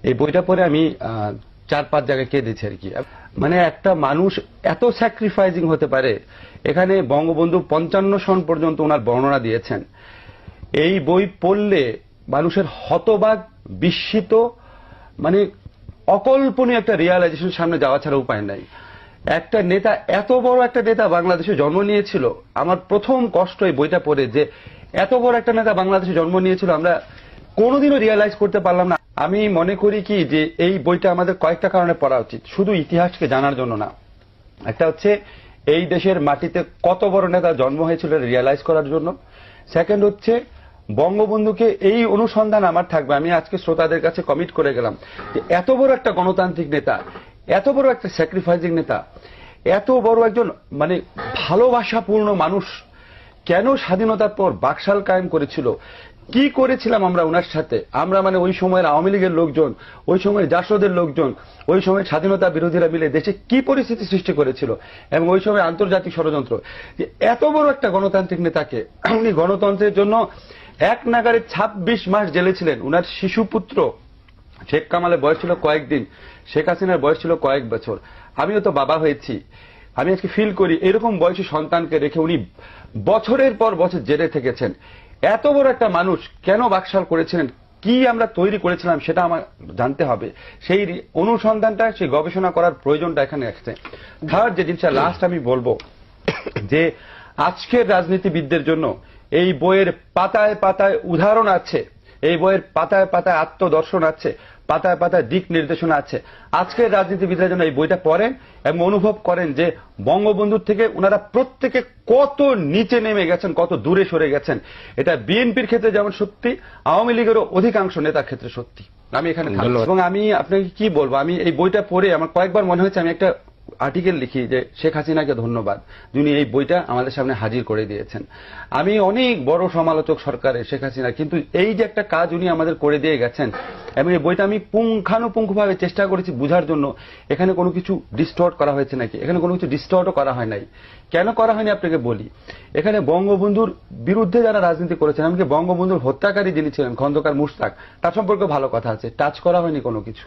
এই বইটা পড়ে আমি 4-5 জায়গায় কেঁদেছি আর কি। মানে একটা মানুষ এত স্যাক্রিফাইজিং হতে পারে, এখানে বঙ্গবন্ধু 55 সন পর্যন্ত ওনার বর্ণনা দিয়েছেন। এই বই পড়লে মানুষের হতবাক, বিস্মিত, মানে অকল্পনীয় একটা রিয়ালাইজেশন সামনে যাওয়া ছাড়া উপায় নাই। একটা নেতা, এত বড় একটা নেতা বাংলাদেশে জন্ম নিয়েছিল। আমার প্রথম কষ্ট এই বইটা পড়ে যে এত বড় একটা নেতা বাংলাদেশে জন্ম নিয়েছিল, আমরা কোনোদিনও রিয়ালাইজ করতে পারলাম না। আমি মনে করি কি যে এই বইটা আমাদের কয়েকটা কারণে পড়া উচিত, শুধু ইতিহাসকে জানার জন্য না। একটা হচ্ছে এই দেশের মাটিতে কত বড় নেতা জন্ম হয়েছিল রিয়ালাইজ করার জন্য। সেকেন্ড হচ্ছে বঙ্গবন্ধুকে, এই অনুসন্ধান আমার থাকবে। আমি আজকে শ্রোতাদের কাছে কমিট করে গেলাম যে এত বড় একটা গণতান্ত্রিক নেতা, এত বড় একটা স্যাক্রিফাইজিং নেতা, এত বড় একজন মানে ভালোবাসাপূর্ণ মানুষ কেন স্বাধীনতার পর বাকশাল কায়েম করেছিল, কি করেছিলাম আমরা ওনার সাথে। আমরা মানে ওই সময়ের আওয়ামী লীগের লোকজন, ওই সময়ের জাসদের লোকজন, ওই সময় স্বাধীনতা বিরোধীরা মিলে দেশে কি পরিস্থিতি সৃষ্টি করেছিল, এবং ওই সময় আন্তর্জাতিক ষড়যন্ত্র। যে এত বড় একটা গণতান্ত্রিক নেতাকে উনি গণতন্ত্রের জন্য এক নাগারে 26 মাস জেলে ছিলেন। উনার শিশুপুত্র শেখ কামালের বয়স ছিল কয়েকদিন, শেখ হাসিনার বয়স ছিল কয়েক বছর। আমিও তো বাবা হয়েছি, আমি আজকে ফিল করি এরকম বয়সী সন্তানকে রেখে উনি বছরের পর বছর জেলে থেকেছেন। এত বড় একটা মানুষ কেন বাকশাল করেছিলেন, কি আমরা তৈরি করেছিলাম সেটা আমার জানতে হবে। সেই অনুসন্ধানটা, সেই গবেষণা করার প্রয়োজনটা এখানে আছে। থার্ড যে জিনিসটা লাস্ট আমি বলবো, যে আজকের রাজনীতিবিদদের জন্য এই বইয়ের পাতায় পাতায় উদাহরণ আছে, এই বইয়ের পাতায় পাতায় আত্মদর্শন আছে, পাতায় পাতায় দিক নির্দেশনা আছে। আজকের রাজনীতিবিদরা যেন এই বইটা পড়েন এবং অনুভব করেন যে বঙ্গবন্ধুর থেকে ওনারা প্রত্যেকে কত নিচে নেমে গেছেন, কত দূরে সরে গেছেন। এটা বিএনপির ক্ষেত্রে যেমন সত্যি, আওয়ামী লীগেরও অধিকাংশ নেতার ক্ষেত্রে সত্যি। আমি এখানে এবং আমি আপনাকে কি বলবো, আমি এই বইটা পড়ে আমার কয়েকবার মনে হয়েছে আমি একটা আর্টিকেল লিখি যে শেখ হাসিনাকে ধন্যবাদ, যিনি এই বইটা আমাদের সামনে হাজির করে দিয়েছেন। আমি অনেক বড় সমালোচক সরকারের শেখ হাসিনা, কিন্তু এই যে একটা কাজ উনি আমাদের করে দিয়ে গেছেন, এবং এই বইটা আমি পুঙ্খানুপুঙ্খভাবে চেষ্টা করেছি বুঝার জন্য এখানে কোনো কিছু ডিস্টর্ট করা হয়েছে নাকি। এখানে কোনো কিছু ডিস্টর্টও করা হয় নাই। কেন করা হয়নি আপনাকে বলি। এখানে বঙ্গবন্ধুর বিরুদ্ধে যারা রাজনীতি করেছেন, এমনকি বঙ্গবন্ধুর হত্যাকারী যিনি ছিলেন খন্দকার মুশতাক, তার সম্পর্কে ভালো কথা আছে, টাচ করা হয়নি কোনো কিছু।